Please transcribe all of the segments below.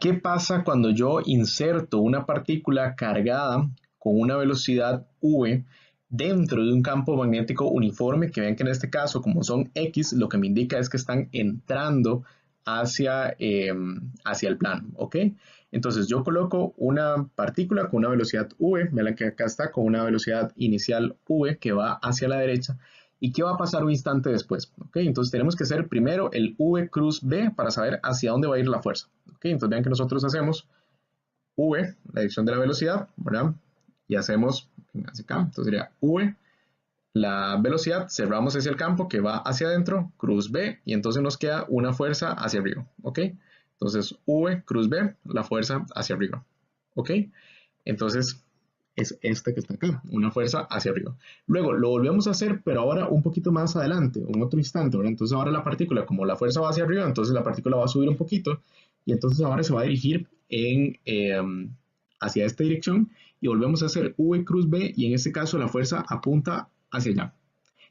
¿Qué pasa cuando yo inserto una partícula cargada con una velocidad v dentro de un campo magnético uniforme? Que vean que en este caso, como son X, lo que me indica es que están entrando hacia el plano, ¿ok? Entonces yo coloco una partícula con una velocidad v, vean que acá está con una velocidad inicial v que va hacia la derecha. ¿Y qué va a pasar un instante después? ¿Okay? Entonces tenemos que hacer primero el V cruz B para saber hacia dónde va a ir la fuerza. ¿Okay? Entonces vean que nosotros hacemos V, la dirección de la velocidad, ¿verdad? Y hacemos hacia acá, entonces sería V, la velocidad, cerramos hacia el campo que va hacia adentro, cruz B, y entonces nos queda una fuerza hacia arriba. ¿Ok? Entonces V cruz B, la fuerza hacia arriba. ¿Ok? Entonces es esta que está acá, una fuerza hacia arriba. Luego lo volvemos a hacer, pero ahora un poquito más adelante, en otro instante, ¿verdad? Entonces ahora la partícula, como la fuerza va hacia arriba, entonces la partícula va a subir un poquito, y entonces ahora se va a dirigir hacia esta dirección, y volvemos a hacer V cruz B, y en este caso la fuerza apunta hacia allá.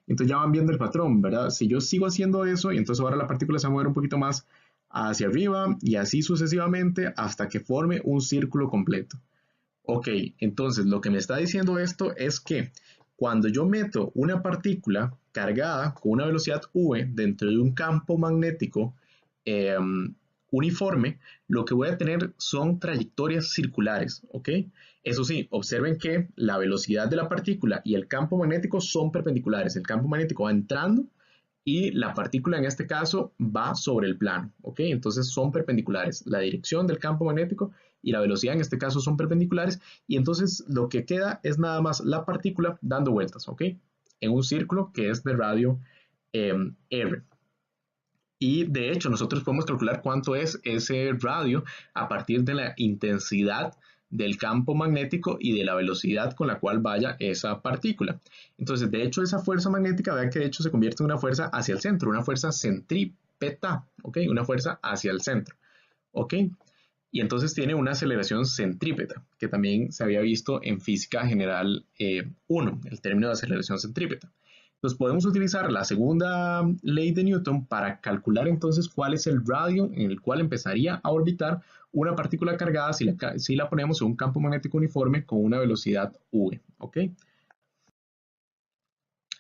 Entonces ya van viendo el patrón, ¿verdad? Si yo sigo haciendo eso, y entonces ahora la partícula se va a mover un poquito más hacia arriba, y así sucesivamente, hasta que forme un círculo completo. Ok, entonces lo que me está diciendo esto es que cuando yo meto una partícula cargada con una velocidad v dentro de un campo magnético eh, uniforme, lo que voy a tener son trayectorias circulares, ¿ok? Eso sí, observen que la velocidad de la partícula y el campo magnético son perpendiculares. El campo magnético va entrando y la partícula en este caso va sobre el plano, ¿ok? Entonces son perpendiculares. La dirección del campo magnético y la velocidad en este caso son perpendiculares, y entonces lo que queda es nada más la partícula dando vueltas, ¿ok? En un círculo que es de radio R. Y de hecho nosotros podemos calcular cuánto es ese radio a partir de la intensidad del campo magnético y de la velocidad con la cual vaya esa partícula. Entonces, de hecho, esa fuerza magnética, vean que de hecho se convierte en una fuerza hacia el centro, una fuerza centrípeta, ¿ok? Una fuerza hacia el centro, ¿ok? Y entonces tiene una aceleración centrípeta, que también se había visto en física general 1, el término de aceleración centrípeta. Entonces podemos utilizar la segunda ley de Newton para calcular entonces cuál es el radio en el cual empezaría a orbitar una partícula cargada si la ponemos en un campo magnético uniforme con una velocidad v, ¿ok?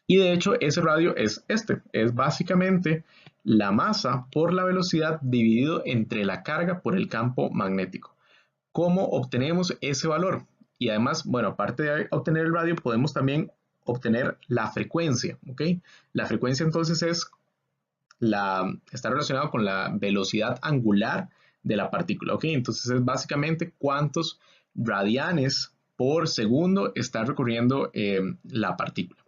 Y de hecho ese radio es básicamente la masa por la velocidad dividido entre la carga por el campo magnético. ¿Cómo obtenemos ese valor? Y además, bueno, aparte de obtener el radio, podemos también obtener la frecuencia, ¿ok? La frecuencia entonces está relacionado con la velocidad angular de la partícula, ¿ok? Entonces es básicamente cuántos radianes por segundo está recorriendo la partícula.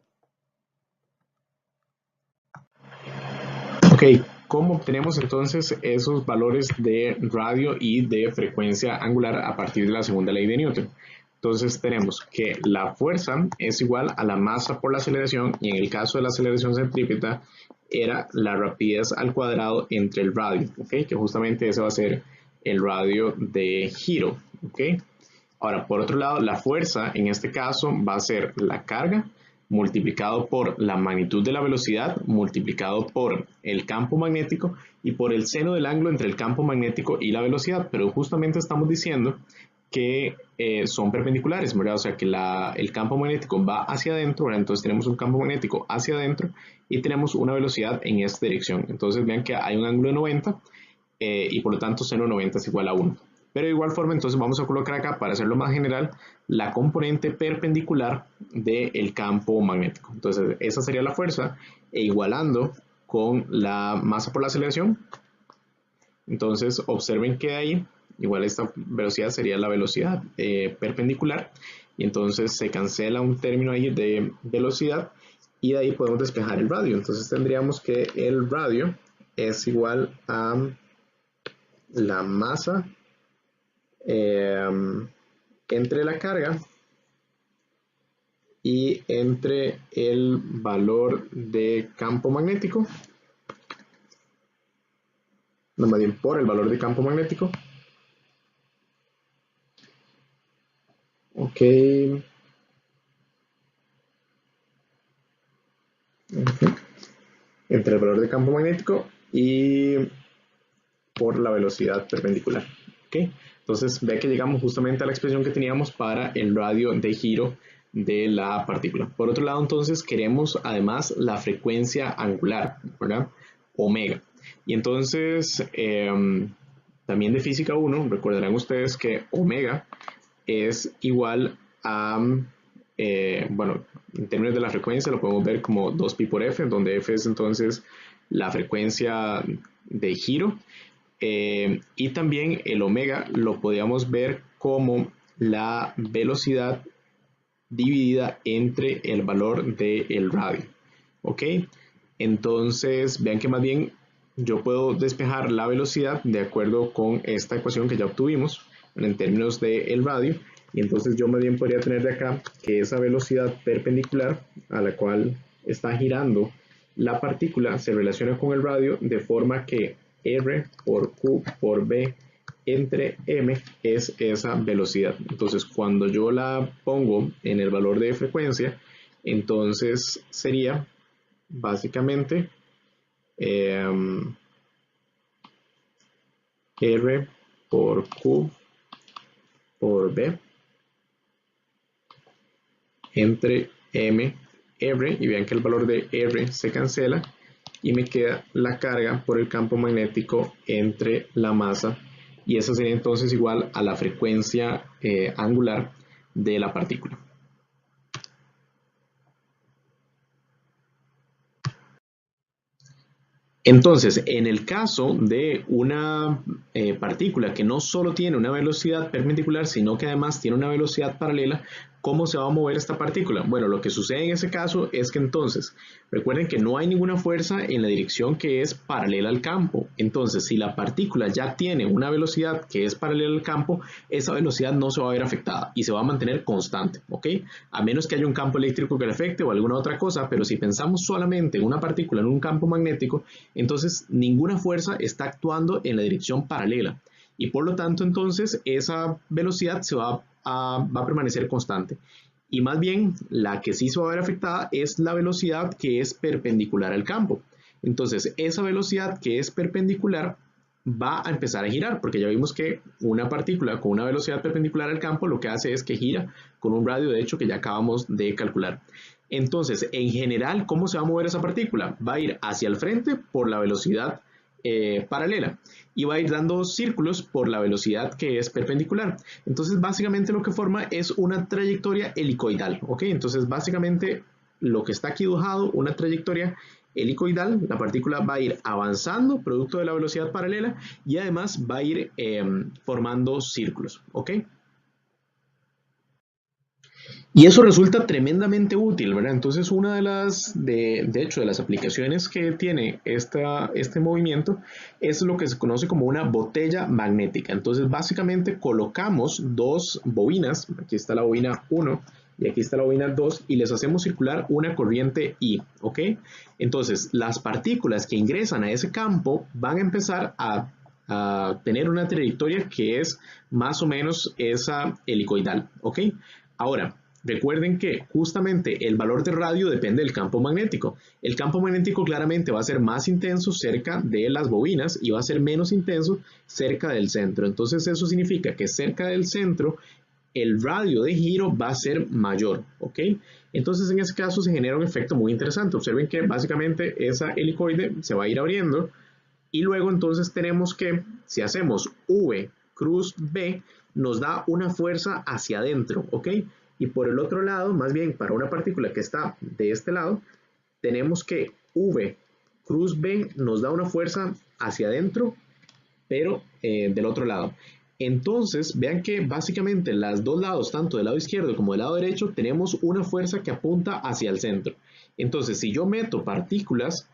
Ok, ¿cómo obtenemos entonces esos valores de radio y de frecuencia angular a partir de la segunda ley de Newton? Entonces tenemos que la fuerza es igual a la masa por la aceleración, y en el caso de la aceleración centrípeta era la rapidez al cuadrado entre el radio, ¿ok? Que justamente ese va a ser el radio de giro, ¿ok? Ahora, por otro lado, la fuerza en este caso va a ser la carga multiplicado por la magnitud de la velocidad, multiplicado por el campo magnético y por el seno del ángulo entre el campo magnético y la velocidad. Pero justamente estamos diciendo que son perpendiculares, ¿verdad? O sea que el campo magnético va hacia adentro, ¿verdad? Entonces tenemos un campo magnético hacia adentro y tenemos una velocidad en esta dirección. Entonces vean que hay un ángulo de 90 y por lo tanto seno de 90 es igual a 1. Pero de igual forma, entonces vamos a colocar acá, para hacerlo más general, la componente perpendicular del campo magnético. Entonces, esa sería la fuerza, e igualando con la masa por la aceleración. Entonces, observen que ahí, igual esta velocidad sería la velocidad perpendicular, y entonces se cancela un término ahí de velocidad, y de ahí podemos despejar el radio. Entonces, tendríamos que el radio es igual a la masa entre la carga y entre el valor de campo magnético, no, más bien por el valor de campo magnético. Ok. Entre el valor de campo magnético y por la velocidad perpendicular. ¿ok? Entonces ve que llegamos justamente a la expresión que teníamos para el radio de giro de la partícula. Por otro lado, entonces queremos además la frecuencia angular, ¿verdad? Omega. Y entonces, también de física 1, recordarán ustedes que omega es igual a, bueno, en términos de la frecuencia lo podemos ver como 2pi por f, donde f es entonces la frecuencia de giro, y también el omega lo podíamos ver como la velocidad dividida entre el valor del radio, ¿ok? Entonces vean que más bien yo puedo despejar la velocidad de acuerdo con esta ecuación que ya obtuvimos en términos del radio, y entonces yo más bien podría tener de acá que esa velocidad perpendicular a la cual está girando la partícula se relaciona con el radio de forma que R por Q por B entre M es esa velocidad. Entonces cuando yo la pongo en el valor de frecuencia, entonces sería básicamente R por Q por B entre M, R, y vean que el valor de R se cancela y me queda la carga por el campo magnético entre la masa, y eso sería entonces igual a la frecuencia angular de la partícula. Entonces, en el caso de una partícula que no solo tiene una velocidad perpendicular, sino que además tiene una velocidad paralela, ¿cómo se va a mover esta partícula? Bueno, lo que sucede en ese caso es que entonces, recuerden que no hay ninguna fuerza en la dirección que es paralela al campo. Entonces, si la partícula ya tiene una velocidad que es paralela al campo, esa velocidad no se va a ver afectada y se va a mantener constante, ¿ok? A menos que haya un campo eléctrico que le afecte o alguna otra cosa, pero si pensamos solamente en una partícula en un campo magnético, entonces ninguna fuerza está actuando en la dirección paralela y por lo tanto entonces esa velocidad va a permanecer constante, y más bien la que sí se va a ver afectada es la velocidad que es perpendicular al campo. Entonces esa velocidad que es perpendicular va a empezar a girar, porque ya vimos que una partícula con una velocidad perpendicular al campo lo que hace es que gira con un radio, de hecho, que ya acabamos de calcular. Entonces, en general, ¿cómo se va a mover esa partícula? Va a ir hacia el frente por la velocidad paralela y va a ir dando círculos por la velocidad que es perpendicular. Entonces, básicamente lo que forma es una trayectoria helicoidal, ¿ok? Entonces, básicamente lo que está aquí dibujado, una trayectoria helicoidal, la partícula va a ir avanzando producto de la velocidad paralela y además va a ir formando círculos, ¿ok? Y eso resulta tremendamente útil, ¿verdad? Entonces, una de hecho, de las aplicaciones que tiene este movimiento es lo que se conoce como una botella magnética. Entonces, básicamente colocamos dos bobinas, aquí está la bobina 1 y aquí está la bobina 2, y les hacemos circular una corriente I, ¿ok? Entonces, las partículas que ingresan a ese campo van a empezar a tener una trayectoria que es más o menos esa helicoidal, ¿ok? Ahora, recuerden que justamente el valor de radio depende del campo magnético. El campo magnético claramente va a ser más intenso cerca de las bobinas y va a ser menos intenso cerca del centro. Entonces eso significa que cerca del centro el radio de giro va a ser mayor, ¿ok? Entonces en ese caso se genera un efecto muy interesante. Observen que básicamente esa helicoide se va a ir abriendo y luego entonces tenemos que, si hacemos V cruz B, nos da una fuerza hacia adentro, ¿ok? Y por el otro lado, más bien para una partícula que está de este lado, tenemos que V cruz B nos da una fuerza hacia adentro, pero del otro lado. Entonces, vean que básicamente los dos lados, tanto del lado izquierdo como del lado derecho, tenemos una fuerza que apunta hacia el centro. Entonces, si yo meto partículas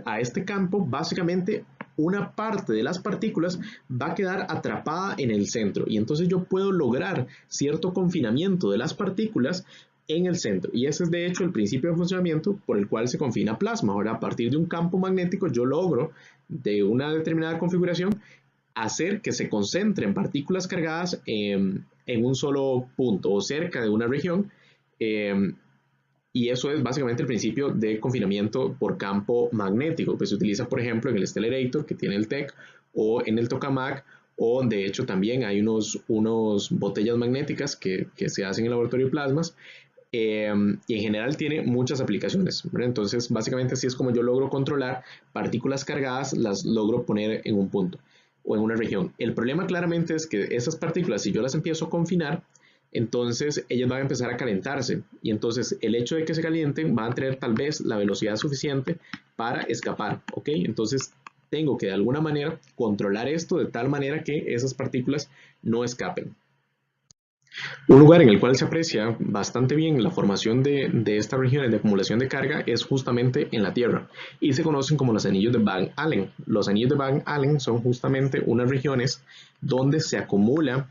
a este campo, básicamente una parte de las partículas va a quedar atrapada en el centro y entonces yo puedo lograr cierto confinamiento de las partículas en el centro, y ese es de hecho el principio de funcionamiento por el cual se confina plasma. Ahora, a partir de un campo magnético yo logro de una determinada configuración hacer que se concentren partículas cargadas en un solo punto o cerca de una región, y eso es básicamente el principio de confinamiento por campo magnético, que se utiliza, por ejemplo, en el Stellarator, que tiene el TEC, o en el Tokamak, o de hecho también hay unos botellas magnéticas que se hacen en el laboratorio de plasmas, y en general tiene muchas aplicaciones, ¿verdad? Entonces, básicamente así es como yo logro controlar partículas cargadas, las logro poner en un punto o en una región. El problema claramente es que esas partículas, si yo las empiezo a confinar, entonces ellas van a empezar a calentarse y entonces el hecho de que se calienten va a tener tal vez la velocidad suficiente para escapar, ¿ok? Entonces tengo que de alguna manera controlar esto de tal manera que esas partículas no escapen. Un lugar en el cual se aprecia bastante bien la formación de estas regiones de acumulación de carga es justamente en la Tierra y se conocen como los anillos de Van Allen. Los anillos de Van Allen son justamente unas regiones donde se acumula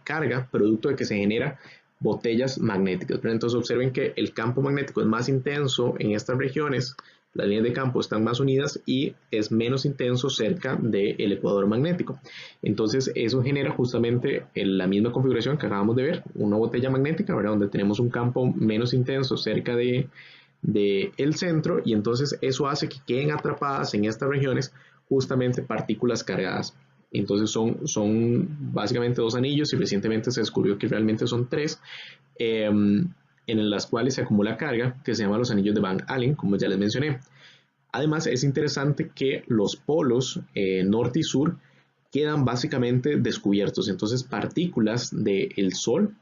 carga producto de que se genera botellas magnéticas. Pero entonces observen que el campo magnético es más intenso en estas regiones, las líneas de campo están más unidas y es menos intenso cerca del ecuador magnético. Entonces eso genera justamente la misma configuración que acabamos de ver, una botella magnética, ¿verdad? Donde tenemos un campo menos intenso cerca de el centro y entonces eso hace que queden atrapadas en estas regiones justamente partículas cargadas. Entonces son básicamente dos anillos y recientemente se descubrió que realmente son tres, en las cuales se acumula carga, que se llaman los anillos de Van Allen, como ya les mencioné. Además, es interesante que los polos norte y sur quedan básicamente descubiertos. Entonces, partículas del Sol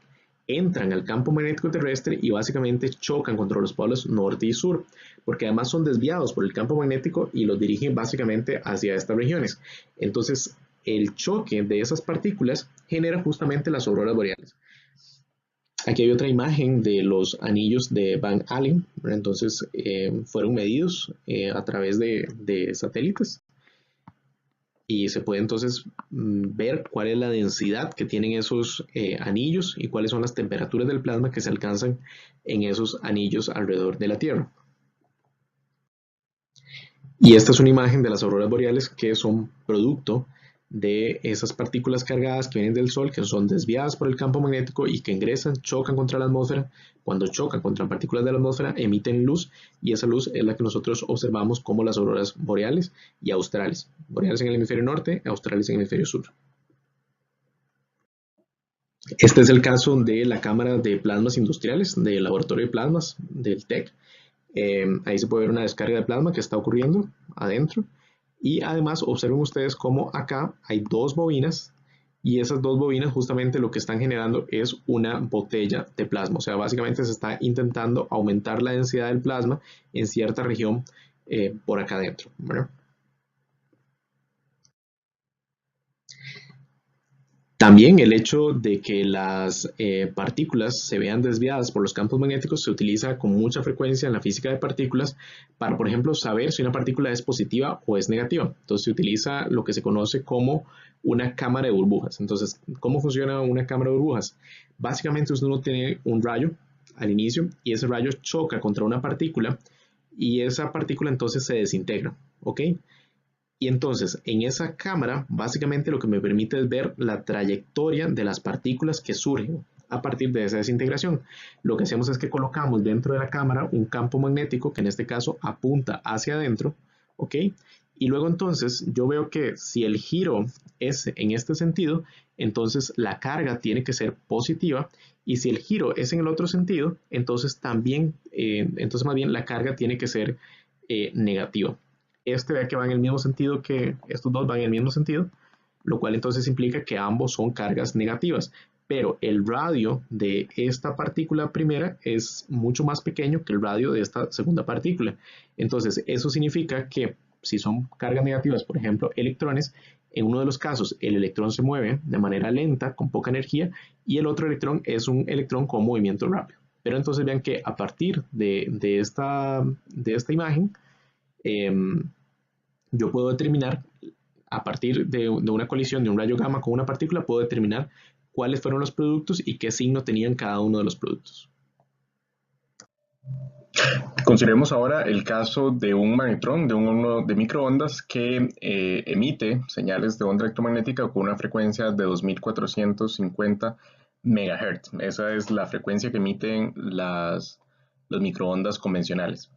entran al campo magnético terrestre y básicamente chocan contra los polos norte y sur, porque además son desviados por el campo magnético y los dirigen básicamente hacia estas regiones. Entonces, el choque de esas partículas genera justamente las auroras boreales. Aquí hay otra imagen de los anillos de Van Allen, ¿verdad? Entonces fueron medidos a través de satélites y se puede entonces ver cuál es la densidad que tienen esos anillos y cuáles son las temperaturas del plasma que se alcanzan en esos anillos alrededor de la Tierra. Y esta es una imagen de las auroras boreales que son producto de esas partículas cargadas que vienen del Sol, que son desviadas por el campo magnético y que ingresan, chocan contra la atmósfera. Cuando chocan contra partículas de la atmósfera, emiten luz y esa luz es la que nosotros observamos como las auroras boreales y australes. Boreales en el hemisferio norte, australes en el hemisferio sur. Este es el caso de la cámara de plasmas industriales del laboratorio de plasmas del TEC. Ahí se puede ver una descarga de plasma que está ocurriendo adentro. Y además observen ustedes cómo acá hay dos bobinas y esas dos bobinas justamente lo que están generando es una botella de plasma. O sea, básicamente se está intentando aumentar la densidad del plasma en cierta región por acá adentro, ¿verdad? También el hecho de que las partículas se vean desviadas por los campos magnéticos se utiliza con mucha frecuencia en la física de partículas para, por ejemplo, saber si una partícula es positiva o es negativa. Entonces se utiliza lo que se conoce como una cámara de burbujas. Entonces, ¿cómo funciona una cámara de burbujas? Básicamente uno tiene un rayo al inicio y ese rayo choca contra una partícula y esa partícula entonces se desintegra, ¿ok? Y entonces, en esa cámara, básicamente lo que me permite es ver la trayectoria de las partículas que surgen a partir de esa desintegración. Lo que hacemos es que colocamos dentro de la cámara un campo magnético que en este caso apunta hacia adentro, ¿ok? Y luego entonces yo veo que si el giro es en este sentido, entonces la carga tiene que ser positiva y si el giro es en el otro sentido, entonces también, entonces más bien la carga tiene que ser negativa. Este vea que va en el mismo sentido que estos dos van en el mismo sentido, lo cual entonces implica que ambos son cargas negativas. Pero el radio de esta partícula primera es mucho más pequeño que el radio de esta segunda partícula. Entonces, eso significa que si son cargas negativas, por ejemplo, electrones, en uno de los casos el electrón se mueve de manera lenta, con poca energía, y el otro electrón es un electrón con movimiento rápido. Pero entonces vean que a partir de esta imagen, yo puedo determinar, a partir de una colisión de un rayo gamma con una partícula, puedo determinar cuáles fueron los productos y qué signo tenían cada uno de los productos. Consideremos ahora el caso de un magnetrón, de un horno de microondas que emite señales de onda electromagnética con una frecuencia de 2450 MHz. Esa es la frecuencia que emiten los microondas convencionales.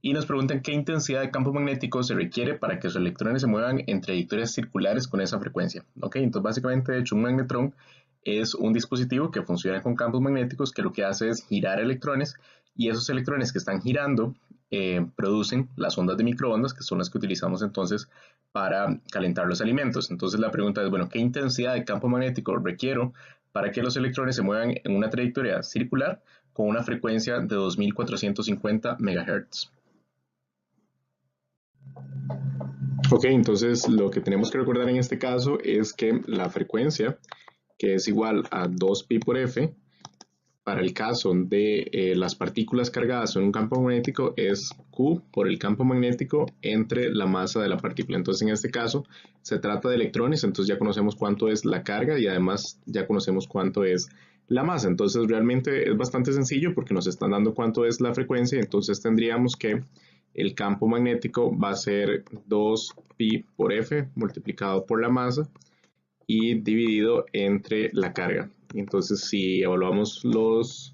Y nos preguntan qué intensidad de campo magnético se requiere para que los electrones se muevan en trayectorias circulares con esa frecuencia. ¿Ok? Entonces básicamente, de hecho, un magnetrón es un dispositivo que funciona con campos magnéticos que lo que hace es girar electrones, y esos electrones que están girando producen las ondas de microondas, que son las que utilizamos entonces para calentar los alimentos. Entonces la pregunta es, bueno, ¿qué intensidad de campo magnético requiero para que los electrones se muevan en una trayectoria circular con una frecuencia de 2450 MHz? Ok, entonces lo que tenemos que recordar en este caso es que la frecuencia, que es igual a 2pi por f, para el caso de las partículas cargadas en un campo magnético es Q por el campo magnético entre la masa de la partícula. Entonces en este caso se trata de electrones, entonces ya conocemos cuánto es la carga y además ya conocemos cuánto es la masa. Entonces realmente es bastante sencillo porque nos están dando cuánto es la frecuencia, entonces tendríamos que el campo magnético va a ser 2pi por f multiplicado por la masa y dividido entre la carga. Entonces, si evaluamos los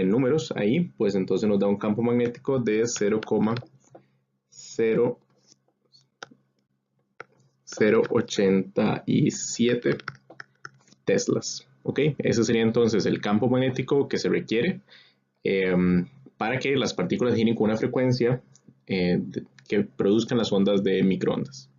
números ahí, pues entonces nos da un campo magnético de 0,087 teslas. ¿Ok? Ese sería entonces el campo magnético que se requiere eh, para que las partículas giren con una frecuencia que produzcan las ondas de microondas.